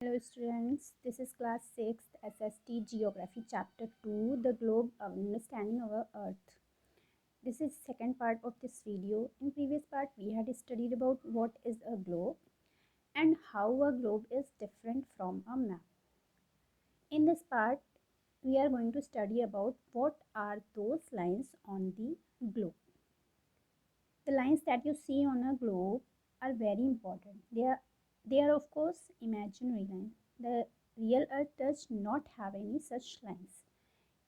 Hello students, this is class 6th SST Geography chapter 2, the globe understanding our earth. This is second part of this video. In previous part we had studied about what is a globe and how a globe is different from a map. In this part we are going to study about what are those lines on the globe. The lines that you see on a globe are very important. They are of course imaginary lines. The real earth does not have any such lines.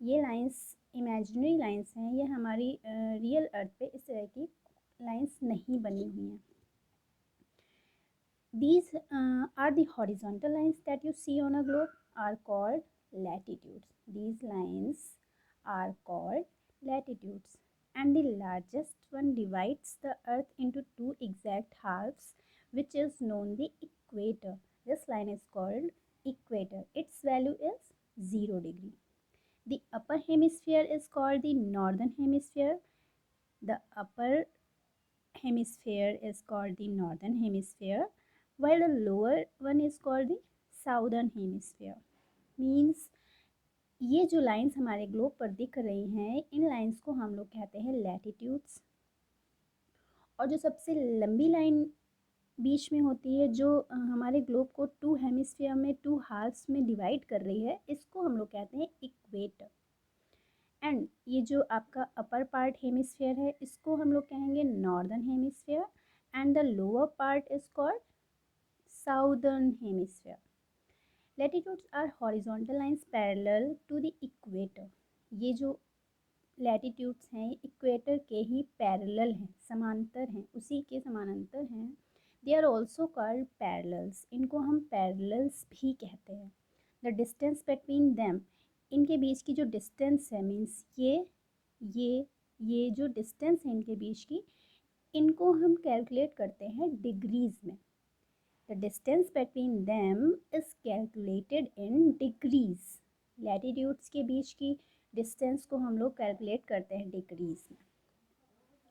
ये lines imaginary lines हैं, ये हमारी real अर्थ पे इस तरह की lines नहीं बनी हुई हैं. These are the horizontal lines that you see on a globe are called latitudes. These lines are called latitudes. And the largest one divides the earth into two exact halves, which is known the equator. This line is called equator. Its value is 0 degree. The upper hemisphere is called the northern hemisphere. The upper hemisphere is called the northern hemisphere, while the lower one is called the southern hemisphere. Means ये जो lines हमारे globe पर दिख रही हैं, इन lines को हम लोग कहते हैं लैटिट्यूड्स. और जो सबसे लंबी लाइन बीच में होती है, जो हमारे ग्लोब को टू हेमिस्फीयर में, टू हाल्फ्स में डिवाइड कर रही है, इसको हम लोग कहते हैं इक्वेटर. एंड ये जो आपका अपर पार्ट हेमिस्फीयर है, इसको हम लोग कहेंगे northern hemisphere, and the lower part is called southern hemisphere. Latitudes are horizontal lines parallel to the equator. ये जो लैटिट्यूड्स हैं इक्वेटर के ही पैरेलल हैं, समांतर हैं, उसी के समानांतर हैं. They are also called parallels. इनको हम पैरेलल्स भी कहते हैं. द डिस्टेंस बिटवीन देम, इनके बीच की जो डिस्टेंस है, मीन्स ये जो डिस्टेंस है इनके बीच की, इनको हम कैलकुलेट करते हैं डिग्रीज में. The distance between them is calculated in degrees. Latitudes के बीच की डिस्टेंस को हम लोग कैलकुलेट करते हैं डिग्रीज में.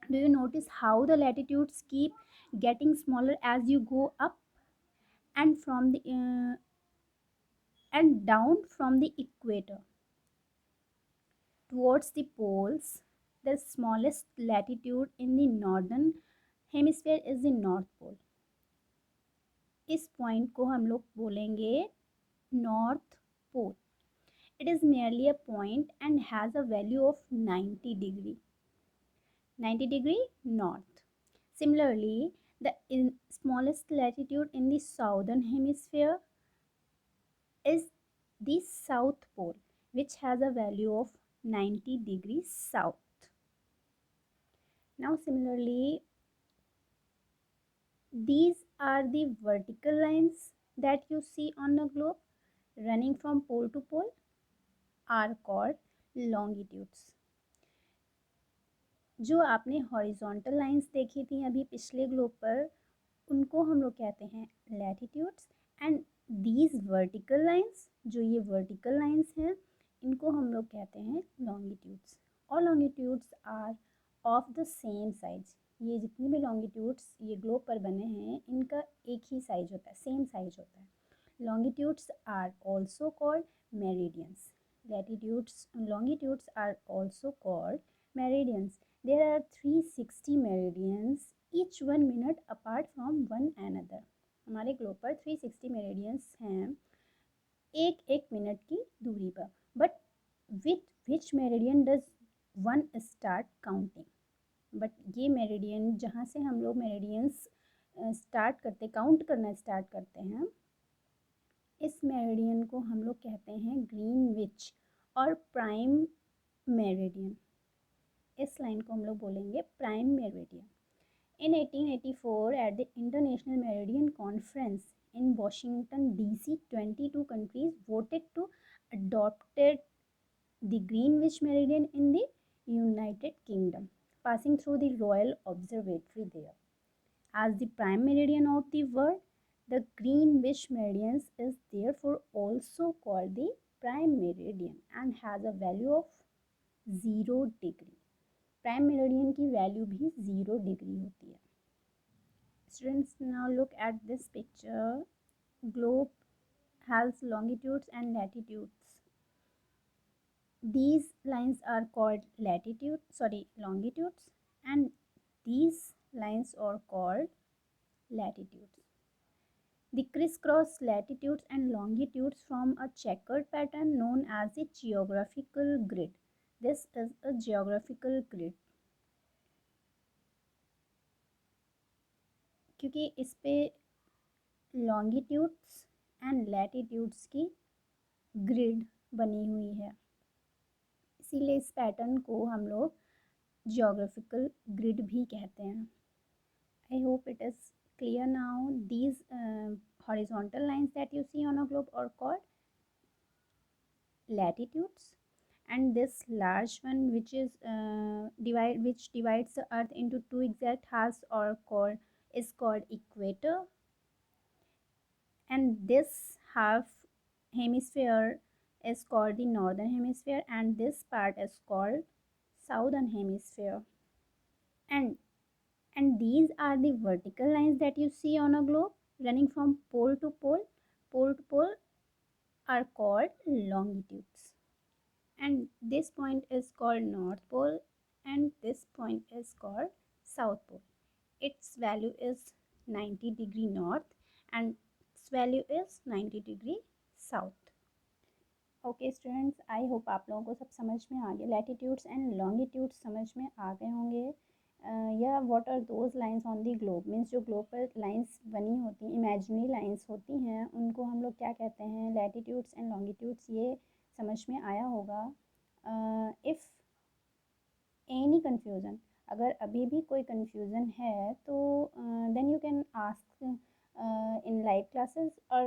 Do you notice how the latitudes keep getting smaller as you go up and from the and down from the equator towards the poles? The smallest latitude in the northern hemisphere is the north pole. इस point को हम लोग बोलेंगे north pole. It is merely a point and has a value of 90 degree. 90 degree north. Similarly, the smallest latitude in the southern hemisphere is the south pole, which has a value of 90 degrees south. Now similarly, these are the vertical lines that you see on the globe running from pole to pole are called longitudes. जो आपने horizontal lines देखी थी अभी पिछले globe पर, उनको हम लोग कहते हैं latitudes. And these vertical lines, जो ये वर्टिकल लाइंस हैं, इनको हम लोग कहते हैं लॉन्गिट्यूड्स. और longitudes are of the same size. ये जितनी भी लॉन्गिट्यूड्स ये ग्लोब पर बने हैं, इनका एक ही साइज होता है, सेम साइज होता है. Longitudes are also called meridians. longitudes are also called meridians. There are 360 meridians, each 1 minute apart from one another. हमारे ग्लोब पर 360 मेरिडियंस हैं, एक एक मिनट की दूरी पर. But with which meridian does one start counting? But ये meridian जहाँ से हम लोग मेरिडियंस स्टार्ट करते, काउंट करना स्टार्ट करते हैं, इस मेरिडियन को हम लोग कहते हैं ग्रीनविच और प्राइम मेरिडियन. इस लाइन को हम लोग बोलेंगे prime meridian. In 1884, at the International Meridian Conference in Washington, D.C., 22 countries voted to adopted the Greenwich Meridian in the United Kingdom, passing through the Royal Observatory there. As the prime meridian of the world, the Greenwich Meridian is therefore also called the prime meridian and has a value of 0 degree. Prime meridian की value भी 0 degree होती है. Students, now look at this picture. Globe has longitudes and latitudes. These lines are called longitudes, and these lines are called latitudes. The crisscross latitudes and longitudes form a checkered pattern known as the geographical grid. This is a geographical grid क्योंकि इस पे longitudes and latitudes की grid बनी हुई है, इसीलिए इस pattern को हम लोग geographical grid भी कहते हैं. I hope it is clear now. These horizontal lines that you see on a globe are called latitudes, and this large one which is which divides the earth into two exact halves is called equator, and this half hemisphere is called the northern hemisphere, and this part is called southern hemisphere. And these are the vertical lines that you see on a globe running from pole to pole. Pole to pole are called longitudes, and this point is called north pole, and this point is called south pole. Its value is 90 degree north, and its value is 90 degree south. Okay students, I hope आप लोगों को सब समझ में आ गया, latitudes and longitudes समझ में आ गए होंगे. या what are those lines on the globe, means जो ग्लोब पर लाइंस बनी होती हैं, इमेजिनरी लाइंस होती हैं, उनको हम लोग क्या कहते हैं, लैटिट्यूड्स एंड लॉन्गिट्यूड्स. ये समझ में आया होगा. इफ़ एनी कन्फ्यूज़न, अगर अभी भी कोई कन्फ्यूज़न है तो then you can ask in live classes और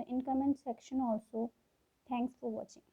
in comment section also. Thanks for watching.